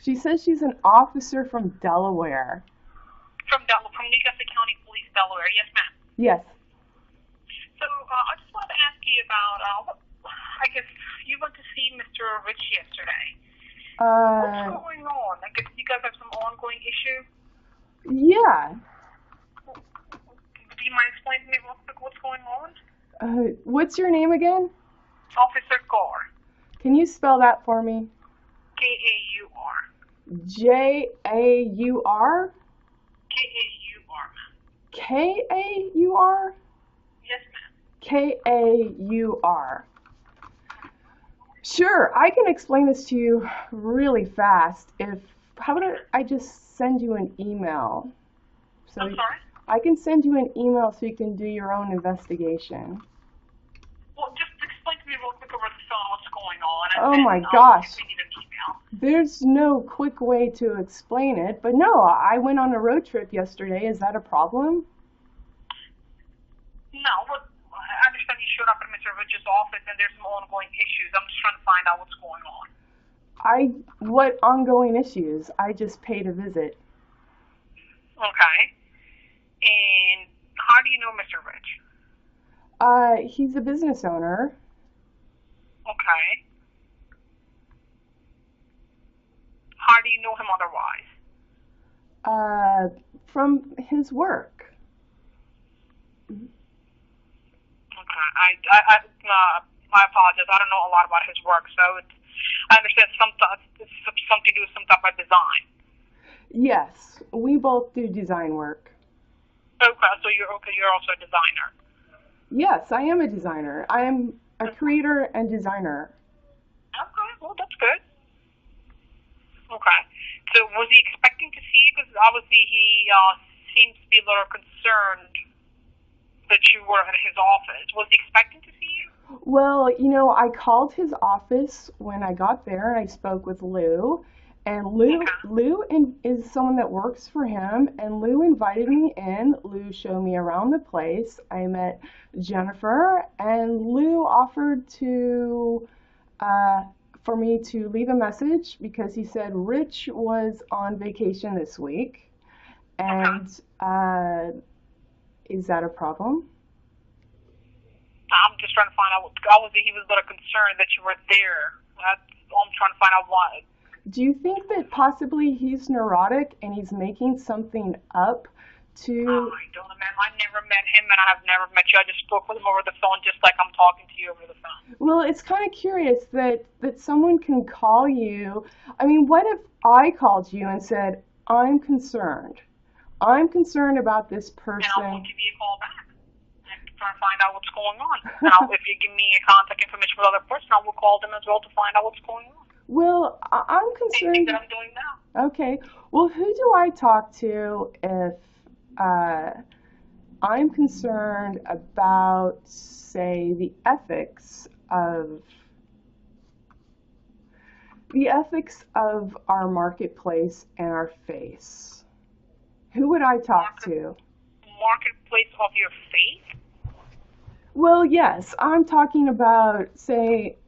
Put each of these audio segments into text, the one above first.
She says she's an officer from Delaware. From Newcastle County Police, Delaware. Yes, ma'am. Yes. So I just wanted to ask you about, I guess you went to see Mr. Rich yesterday. What's going on? I guess you guys have some ongoing issue? Yeah. Do you mind explaining to me real quick what's going on? What's your name again? Officer Gar. Can you spell that for me? K-A-U-R. J-A-U-R? K-A-U-R, ma'am. K-A-U-R? Yes, ma'am. K-A-U-R. Sure, I can explain this to you really fast. How about I just send you an email? I'm sorry? I can send you an email so you can do your own investigation. Well, just explain to me real quick over the phone what's going on. Oh my gosh. We need an email. There's no quick way to explain it, but no, I went on a road trip yesterday. Is that a problem? No, but I understand you showed up at Mr. Rich's office and there's some ongoing issues. I'm just trying to find out what's going on. What ongoing issues? I just paid a visit. Okay. And how do you know Mr. Rich? He's a business owner. Okay. How do you know him otherwise? From his work. Okay. I apologize. I don't know a lot about his work, so I understand it's something to do with some type of design. Yes, we both do design work. Okay, so you're also a designer. Yes, I am a designer. I am a creator and designer. Okay, well, that's good. Okay. So was he expecting to see you? Because obviously he seems to be a little concerned that you were at his office. Was he expecting to see you? Well, I called his office when I got there and I spoke with Lou. And Lou is someone that works for him, and Lou invited me in. Lou showed me around the place. I met Jennifer, and Lou offered for me to leave a message because he said Rich was on vacation this week. And is that a problem? I'm just trying to find out. Obviously, he was a little concerned that you were there. I'm trying to find out why. Do you think that possibly he's neurotic and he's making something up to... I don't know, ma'am. I never met him and I have never met you. I just spoke with him over the phone just like I'm talking to you over the phone. Well, it's kind of curious that someone can call you. I mean, what if I called you and said, I'm concerned. I'm concerned about this person. And I will give you a call back. I'm trying to find out what's going on. Now, if you give me contact information with the other person, I will call them as well to find out what's going on. Well, I'm concerned. Same thing that I'm doing now. Okay. Well, who do I talk to if I'm concerned about, say, the ethics of our marketplace and our face? Who would I talk to? Marketplace of your face? Well, yes. I'm talking about, say,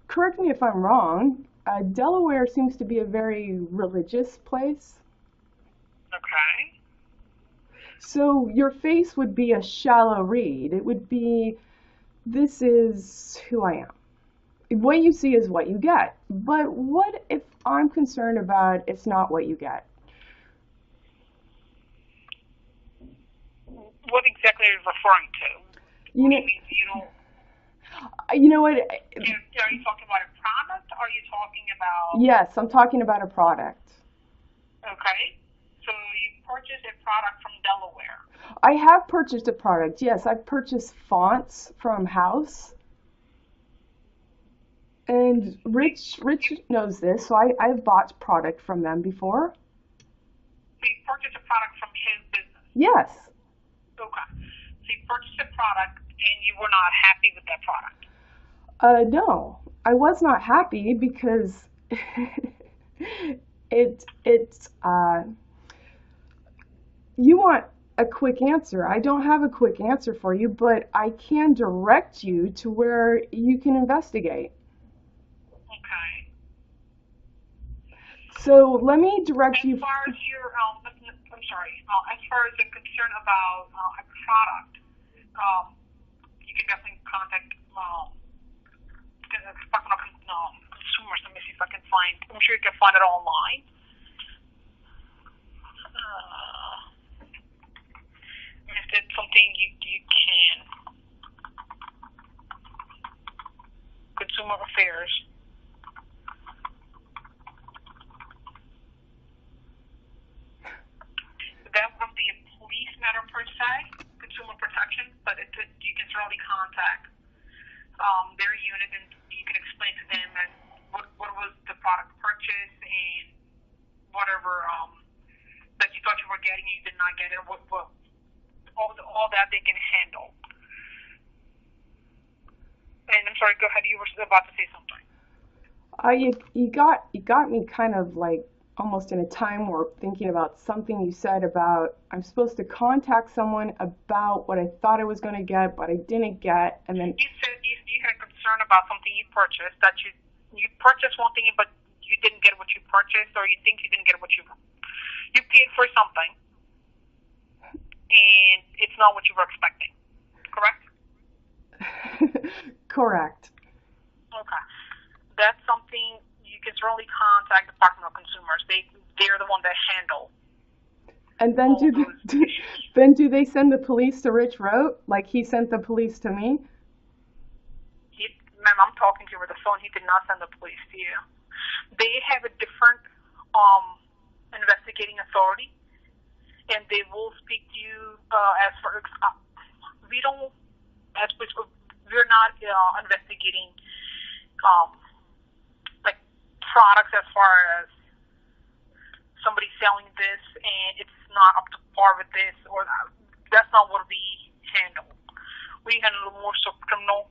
correct me if I'm wrong, Delaware seems to be a very religious place. Okay. So your face would be a shallow read. It would be, this is who I am. What you see is what you get. But what if I'm concerned about it's not what you get? What exactly are you referring to? You know, what? Are you talking about a product or are you talking about... Yes, I'm talking about a product. Okay. So you purchased a product from Delaware. I have purchased a product, yes. I've purchased fonts from Hoc-a-s. And Rich knows this, so I've bought product from them before. So you purchased a product from his business? Yes. Okay. So you purchased a product and you were not happy with that product? No, I was not happy because you want a quick answer. I don't have a quick answer for you, but I can direct you to where you can investigate. Okay. So let me direct As you. far as your, I'm sorry, as far as the concern about a product, you can definitely contact Department of Consumers. Let me see if I can find. I'm sure you can find it online. If it's something you can. Consumer Affairs. That won't be a police matter per se, consumer protection, but you can certainly contact their unit and you can explain to them as what was the product purchase and whatever that you thought you were getting and you did not get it, what all that they can handle. And I'm sorry, go ahead. You were about to say something. You got me kind of like almost in a time warp thinking about something you said about I'm supposed to contact someone about what I thought I was going to get, but I didn't get, and then You said you had a concern about something you purchased, that you purchased one thing, but you didn't get what you purchased, or you think you didn't get what you paid for something, and it's not what you were expecting. Correct? correct. Okay. That's something you can certainly contact the Department of Consumers. They're the one that handle. And then do they send the police to Rich Roat like he sent the police to me? Ma'am, I'm talking to you over the phone. He did not send the police to you. They have a different investigating authority, and they will speak to you as for we're not investigating like products as far as somebody selling this and it's not up to par with this or that. That's not what we handle. We handle more so criminal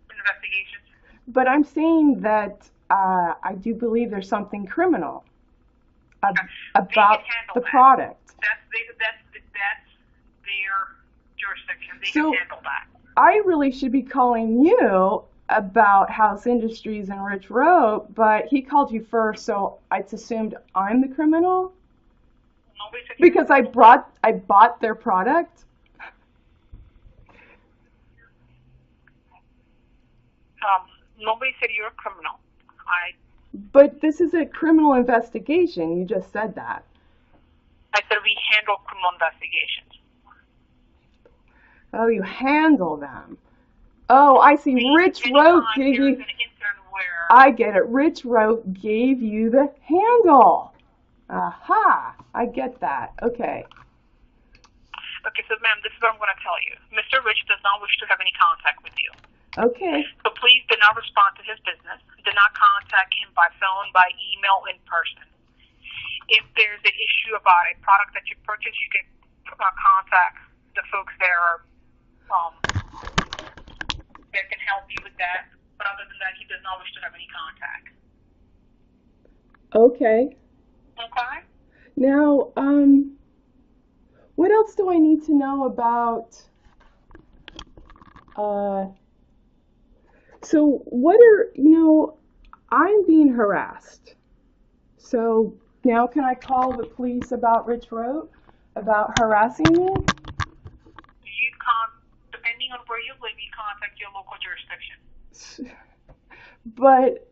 investigations. But I'm saying that I do believe there's something criminal about the product. That's their jurisdiction. They So can handle that. I really should be calling you about House Industries and Rich Roat, but he called you first, so I assumed I'm the criminal Nobody said because I bought their product. Nobody said you're a criminal. But this is a criminal investigation. You just said that. I said we handle criminal investigations. Oh, you handle them. Oh, I see. Rich Roat gave you. I get it. Rich Roat gave you the handle. Aha! I get that. Okay. Okay, so ma'am, this is what I'm going to tell you. Mr. Rich does not wish to have any contact with you. Okay. So please do not respond to his business. Do not contact him by phone, by email, in person. If there's an issue about a product that you purchased, you can contact the folks there that can help you with that. But other than that, he does not wish to have any contact. Okay. Okay? Now, what else do I need to know about? So what are, I'm being harassed. So now can I call the police about Rich Roat, about harassing me? Depending on where you live, you contact your local jurisdiction. But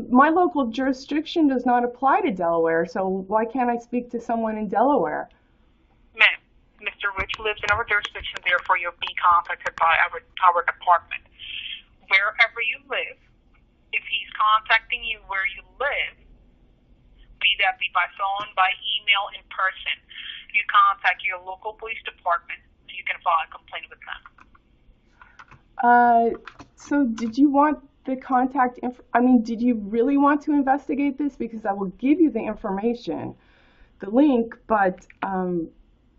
my local jurisdiction does not apply to Delaware, so why can't I speak to someone in Delaware? Ma'am, Mr. Rich lives in our jurisdiction, therefore you'll be contacted by our department. Wherever you live, if he's contacting you where you live, be that be by phone, by email, in person, you contact your local police department, so you can file a complaint with them. So did you want the contact did you really want to investigate this? Because I will give you the information, the link, but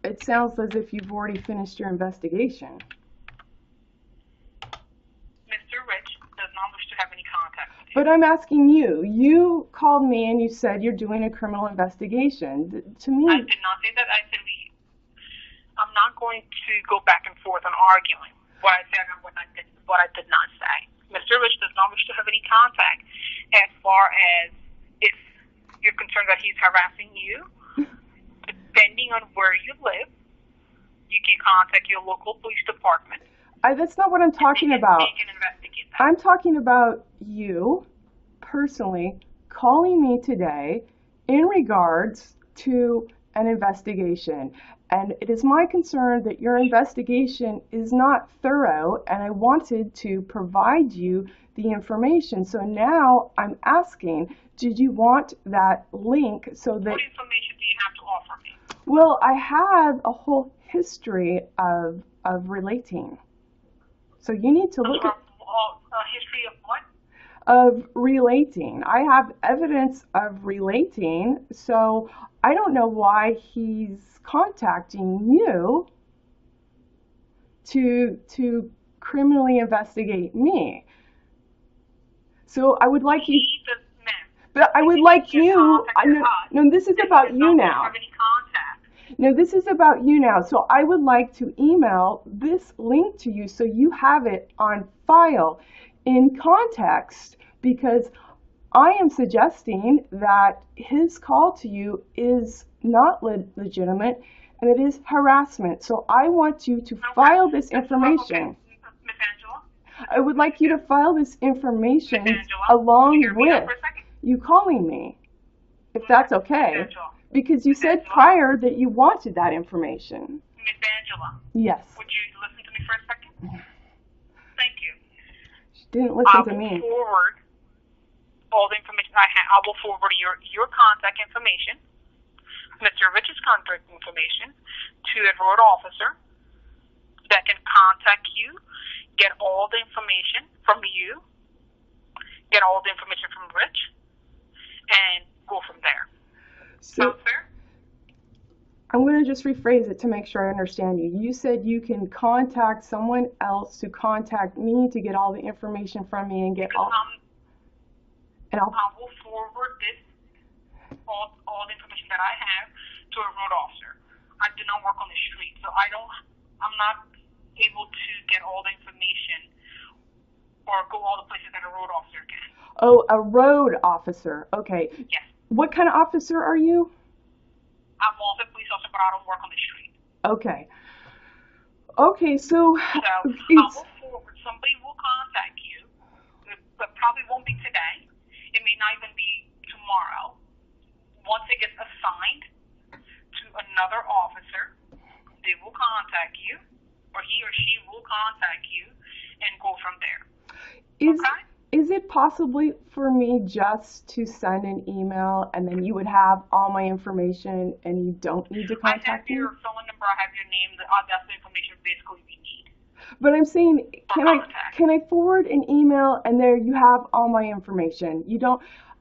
it sounds as if you've already finished your investigation. Mr. Rich does not wish to have any contact with you. But I'm asking you. You called me and you said you're doing a criminal investigation. To me, I did not say that. I said I'm not going to go back and forth on arguing what I said and what I did not say. Mr. Rich does not wish to have any contact as far as you're concerned that he's harassing you, depending on where you live, you can contact your local police department. That's not what I'm talking about. They can investigate that. I'm talking about you personally calling me today in regards to an investigation. And it is my concern that your investigation is not thorough, and I wanted to provide you the information. So now I'm asking, did you want that link so that... What information do you have to offer me? Well, I have a whole history of relating. So you need to look at... A history of what? Of relating. I have evidence of relating, so I don't know why he's contacting you to criminally investigate me. So I would like you, but I would like you, no, this is about you now. No, this is about you now. So I would like to email this link to you so you have it on file in context, because I am suggesting that his call to you is not legitimate and it is harassment. So I want you to file this information. Miss Angela? I would like you to file this information along with you calling me, if that's okay. Because you said prior that you wanted that information. Miss Angela? Yes. Would you listen to me for a second? Thank you. She didn't listen to me. I will forward all the information I have. I will forward your contact information, Mr. Rich's contact information, to a road officer that can contact you, get all the information from you, get all the information from Rich, and go from there. So, I'm going to just rephrase it to make sure I understand you. You said you can contact someone else to contact me to get all the information from me and get all... I will forward all the information that I have to a road officer. I do not work on the street, so I'm not able to get all the information or go all the places that a road officer can. Oh, a road officer. Okay. Yes. What kind of officer are you? I'm also a police officer, but I don't work on the street. Okay. Okay, so I will forward. Somebody will contact you, but probably won't be today. It may not even be tomorrow. Once it gets assigned to another officer, they will contact you, or he or she will contact you, and go from there. Is it possibly for me just to send an email and then you would have all my information and you don't need to contact me? I have your phone number, I have your name, that's the information basically we need. But I'm saying, can I forward an email and there you have all my information?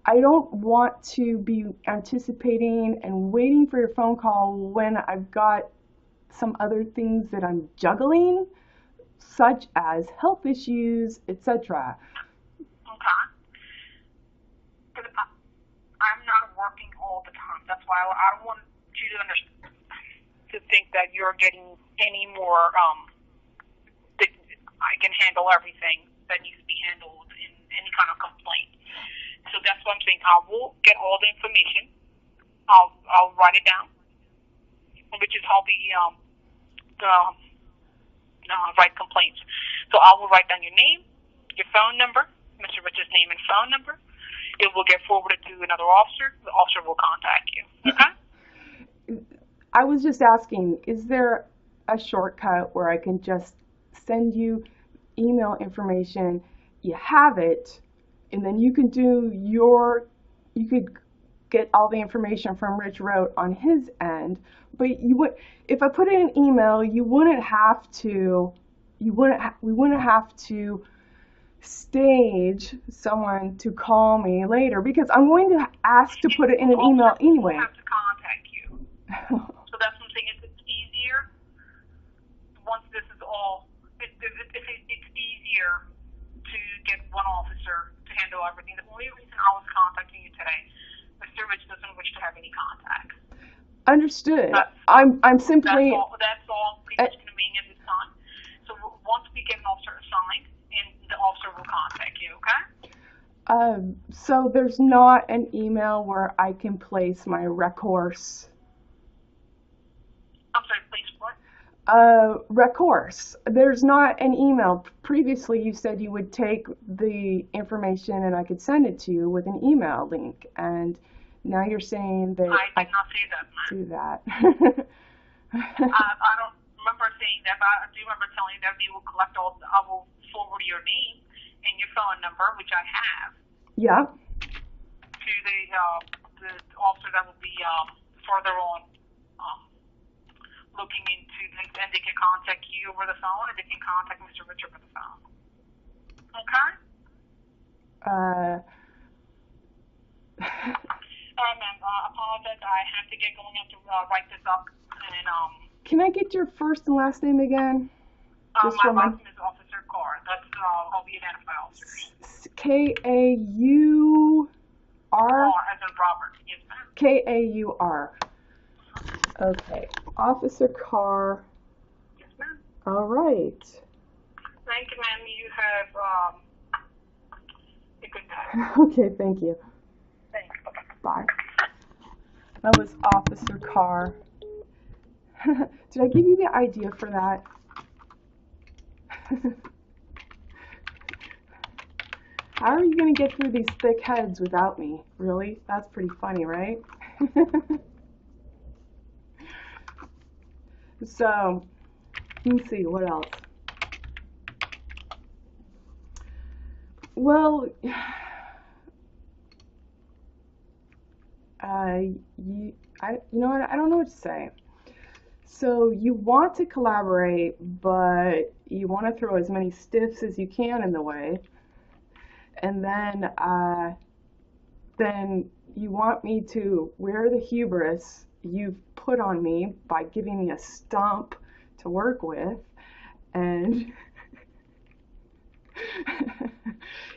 I don't want to be anticipating and waiting for your phone call when I've got some other things that I'm juggling, such as health issues, etc. Okay. But I'm not working all the time. That's why I don't want you to think that you're getting any more, that I can handle everything that needs to be handled in any kind of complaint. So that's what I'm saying. I will get all the information. I'll write it down, which is how write complaints. So I will write down your name, your phone number, Mr. Rich's name and phone number. It will get forwarded to another officer. The officer will contact you. Okay? I was just asking, is there a shortcut where I can just send you email information, you have it, and then you can you could get all the information from Rich Roat on his end, but if I put in an email, we wouldn't have to stage someone to call me later, because I'm going to ask to put it in an email anyway. Have to contact you. So that's what I'm saying. It's easier once this is all. It's easier to get one officer to handle everything. The only reason I was contacting you today, Mr. Rich doesn't wish to have any contact. Understood. I'm simply. That's all pretty much convenient at this time. So once we get an officer assigned, and the officer will contact you. Okay? So there's not an email where I can place my recourse. I'm sorry, please what? Recourse. There's not an email. Previously, you said you would take the information and I could send it to you with an email link, and now you're saying that I did not say that, ma'am. do that. I don't remember saying that, but I do remember telling you that we will collect all. I will forward your name and your phone number, which I have, Yeah. to the officer that will be further on looking into this, and they can contact you over the phone, and they can contact Mr. Rich over the phone. Okay? Uh, All right, ma'am. Apologize. I have to get going. I have to write this up. And Can I get your first and last name again? Just my for last name is Officer Carr. That's all the identified officers. K-A-U-R? Carr, as in Robert. Yes, ma'am. K-A-U-R. Okay. Officer Carr. Yes, ma'am. All right. Thank you, ma'am. You have a good day. Okay, thank you. Thanks. Bye-bye. Bye. That was Officer Carr. Did I give you the idea for that? How are you going to get through these thick heads without me? Really? That's pretty funny, right? So, let's see, what else? Well, you know what? I don't know what to say. So you want to collaborate, but you want to throw as many stiffs as you can in the way, and then you want me to wear the hubris you've put on me by giving me a stump to work with, and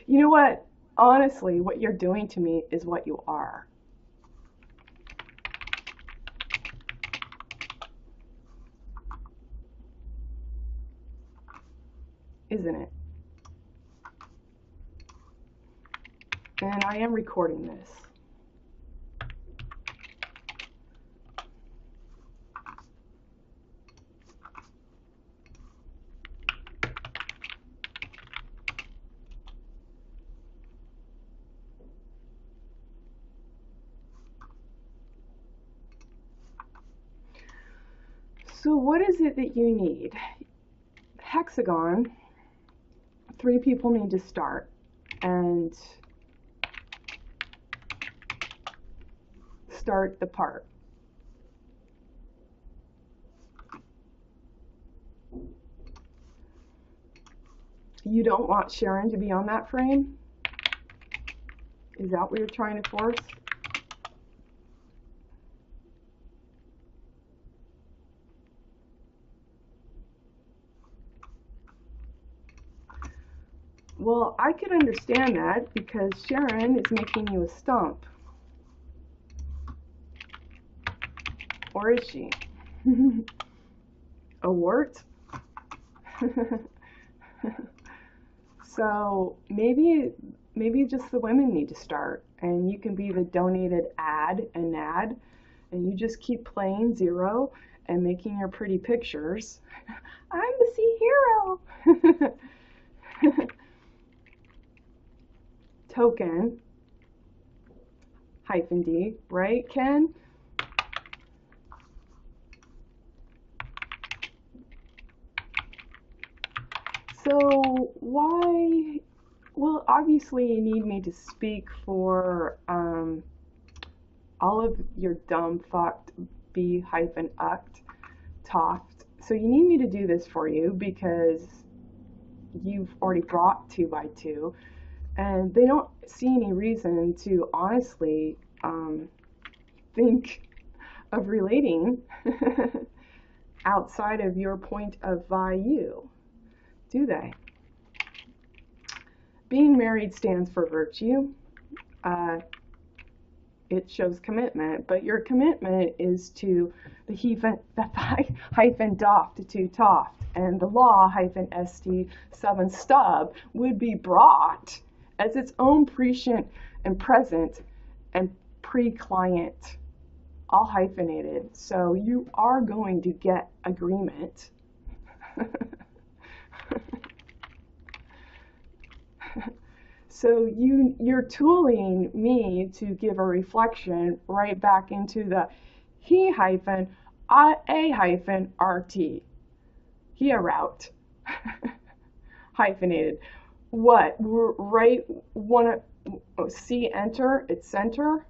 you know what? Honestly, what you're doing to me is what you are. Isn't it? And I am recording this. So what is it that you need? Hexagon, 3 people need to start, and start the part. You don't want Sharon to be on that frame? Is that what you're trying to force? Well, I could understand that because Sharon is making you a stump. Or is she? A wart? So maybe just the women need to start, and you can be the donated ad and nad, and you just keep playing 0 and making your pretty pictures. I'm the sea hero. Token -d, right, Ken? So why? Well, obviously you need me to speak for all of your dumb fucked b-uct toft. So you need me to do this for you because you've already brought 2x2, and they don't see any reason to honestly think of relating outside of your point of view, do they? Being married stands for virtue. It shows commitment, but your commitment is to the hyphen doft to toft, and the law hyphen st 7 stub would be brought as its own prescient and present and pre-client, all hyphenated. So you are going to get agreement. So you're tooling me to give a reflection right back into the he hyphen a hyphen rt. He a route. Hyphenated. What? Right? Want to see enter? It's center?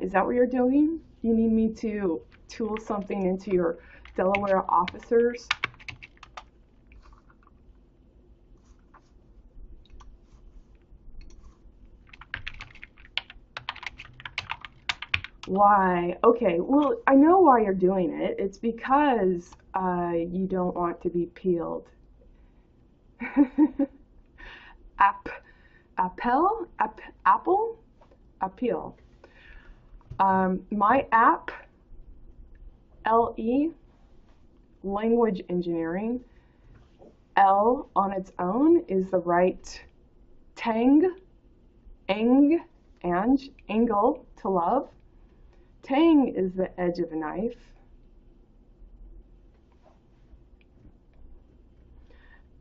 Is that what you're doing? You need me to tool something into your Delaware officers? Why? Okay, well, I know why you're doing it. It's because you don't want to be peeled. Apple? Appeal. My app, LE, language engineering. L on its own is the right tang, angle to love. Tang is the edge of a knife.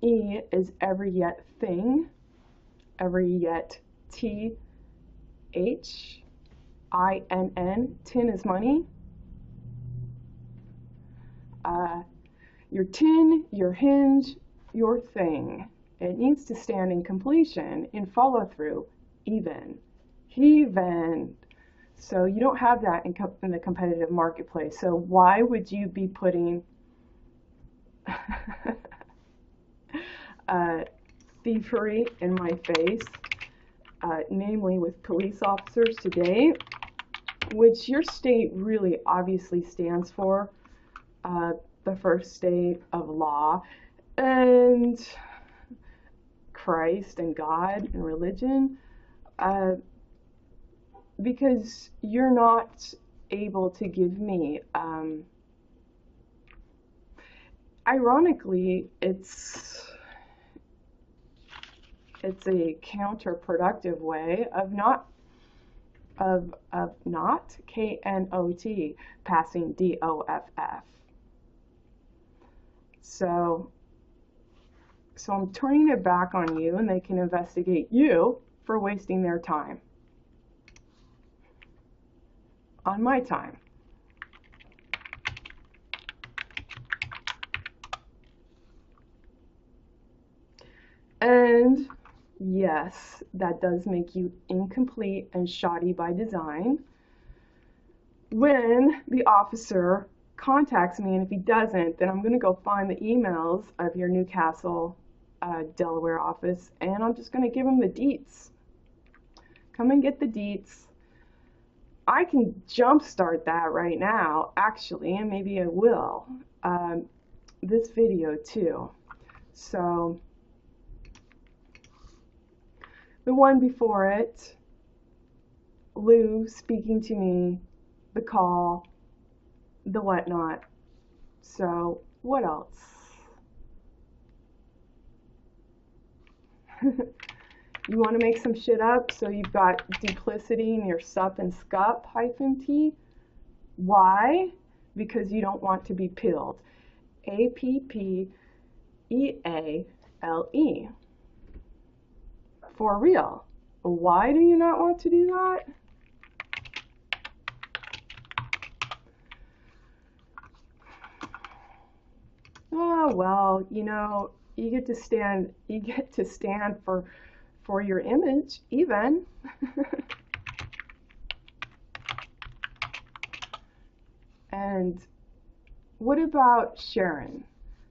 E is every yet thing, every yet THINN, tin is money. Your tin, your hinge, your thing. It needs to stand in completion, in follow through, even. So you don't have that in the competitive marketplace. So why would you be putting thievery in my face, namely with police officers today, which your state really obviously stands for, the first state of law and Christ and God and religion, because you're not able to give me, ironically, it's a counterproductive way of not KNOT passing DOFF. So I'm turning it back on you, and they can investigate you for wasting their time on my time. And yes, that does make you incomplete and shoddy by design. When the officer contacts me, and if he doesn't, then I'm going to go find the emails of your Newcastle, Delaware office, and I'm just going to give him the deets. Come and get the deets. I can jumpstart that right now, actually, and maybe I will. This video too. So the one before it, Lou speaking to me, the call, the whatnot. So what else? You want to make some shit up, so you've got duplicity in your sup and scup -t. Why? Because you don't want to be pilled. APPEALE. For real. Why do you not want to do that? Oh, well, you know, you get to stand for your image, even. And what about Sharon?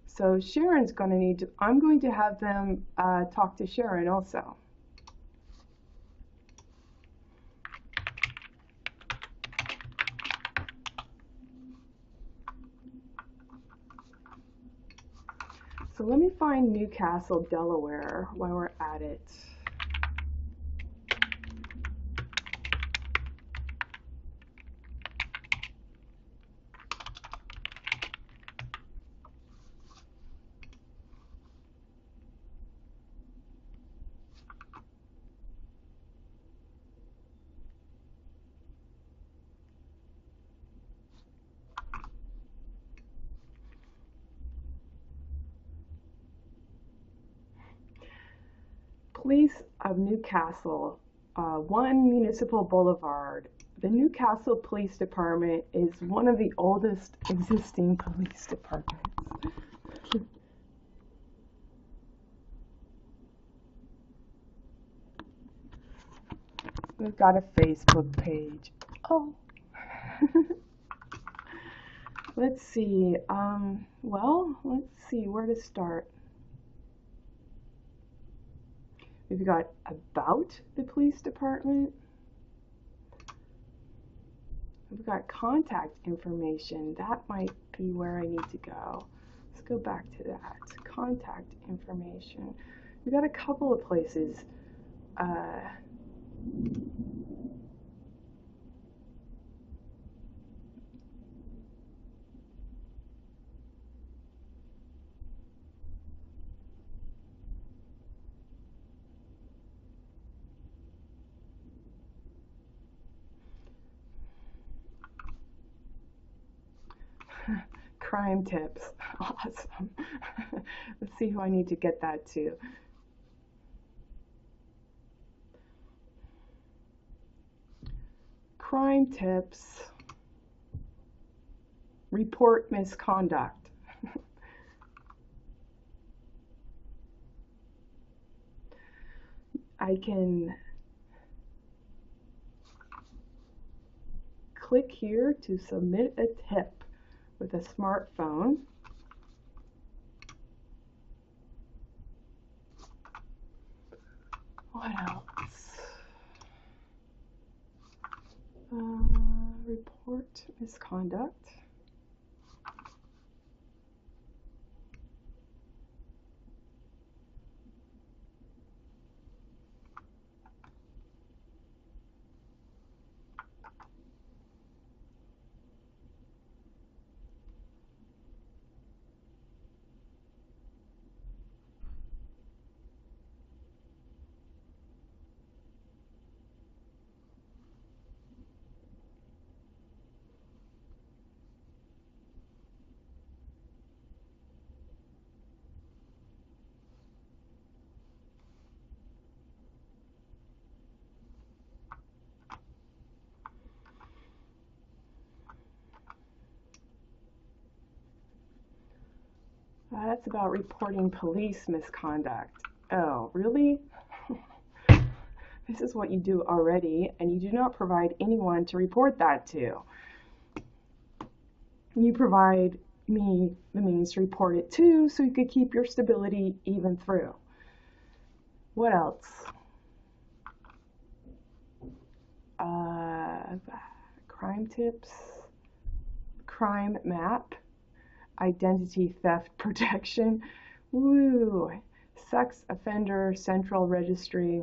So Sharon's going to need to, I'm going to have them talk to Sharon also. So let me find Newcastle, Delaware while we're at it. Police of Newcastle, 1 Municipal Boulevard. The Newcastle Police Department is one of the oldest existing police departments. We've got a Facebook page. Oh. Let's see. Well, let's see where to start. We've got about the police department. We've got contact information. That might be where I need to go. Let's go back to that. Contact information. We've got a couple of places. Crime tips. Awesome. Let's see who I need to get that to. Crime tips. Report misconduct. I can click here to submit a tip with a smartphone. What else? Report misconduct. That's about reporting police misconduct. Oh, really? This is what you do already, and you do not provide anyone to report that to. You provide me the means to report it to, so you could keep your stability even through. What else? Crime tips, crime map, identity theft protection, woo, sex offender central registry,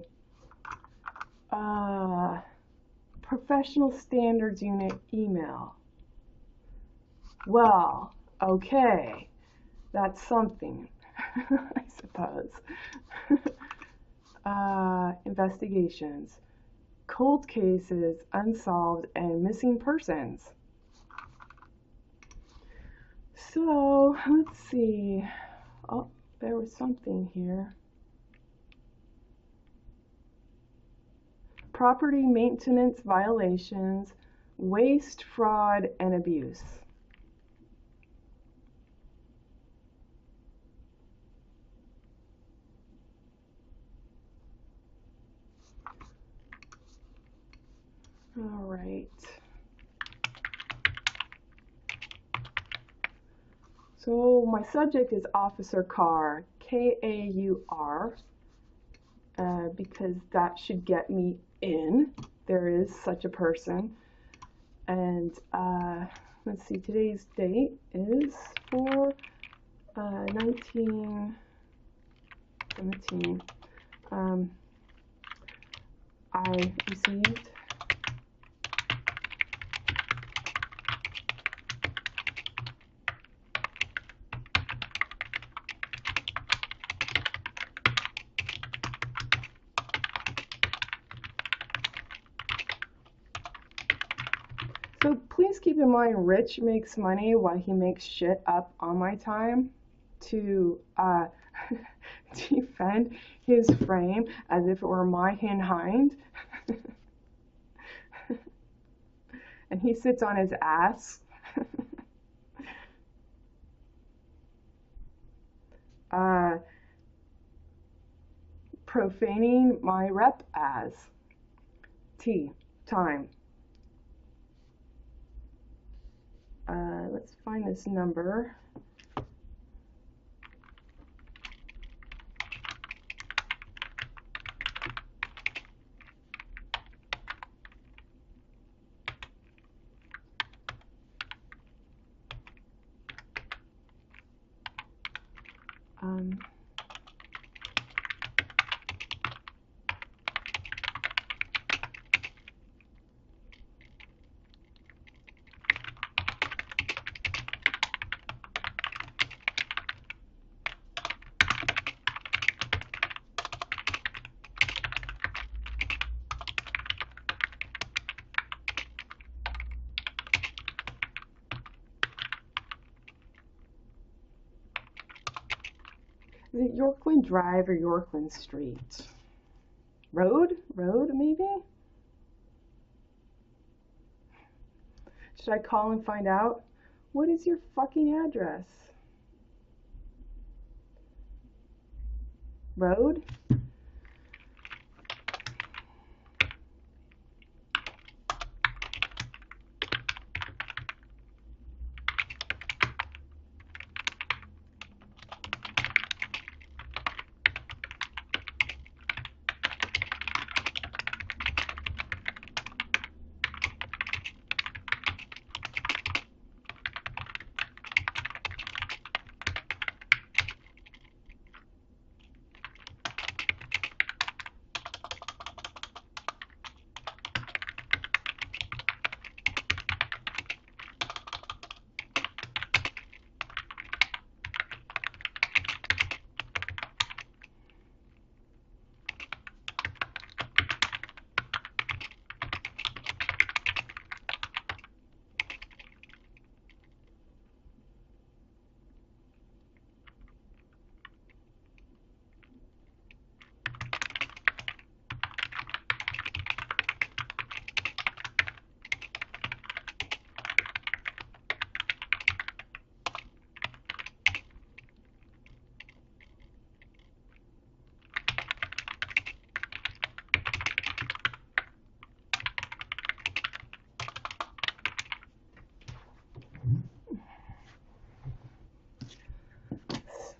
professional standards unit email. Well, okay, that's something, I suppose. Investigations, cold cases, unsolved, and missing persons. So, let's see. Oh, there was something here. Property maintenance violations, waste, fraud, and abuse. All right. So my subject is Officer Kaur, K-A-U-R, because that should get me in. There is such a person. And let's see, today's date is for 1917. I received So please keep in mind, Rich makes money while he makes shit up on my time to defend his frame as if it were my hind. And he sits on his ass. Profaning my rep as time. Let's find this number. Is it Yorkland Drive or Yorkland Street? Road, maybe? Should I call and find out? What is your fucking address? Road?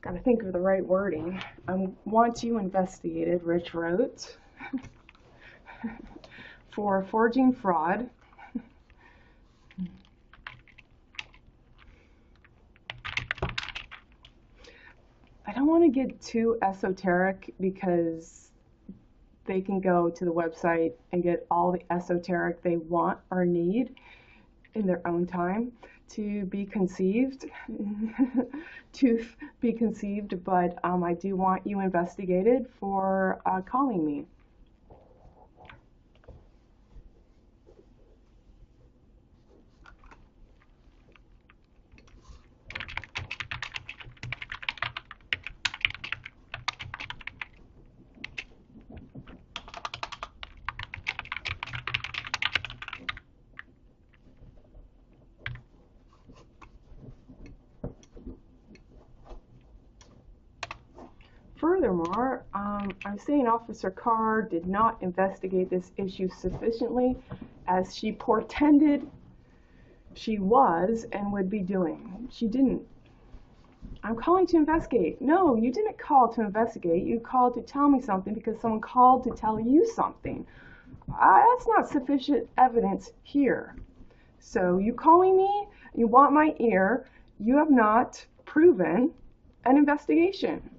Gotta think of the right wording. I want you investigated, Rich Roat, for forging fraud. I don't want to get too esoteric because they can go to the website and get all the esoteric they want or need in their own time to be conceived, but I do want you investigated for calling me. Furthermore, I'm saying Officer Carr did not investigate this issue sufficiently as she portended she was and would be doing. She didn't. I'm calling to investigate. No, you didn't call to investigate. You called to tell me something because someone called to tell you something. That's not sufficient evidence here. So you calling me, you want my ear, you have not proven an investigation.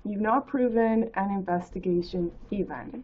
You've not proven an investigation even.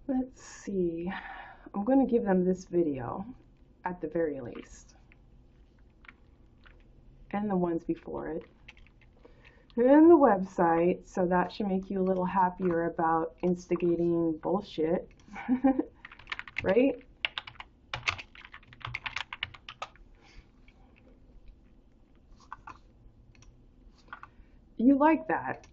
Let's see. I'm going to give them this video at the very least. And the ones before it. And the website, so that should make you a little happier about instigating bullshit. Right? You like that.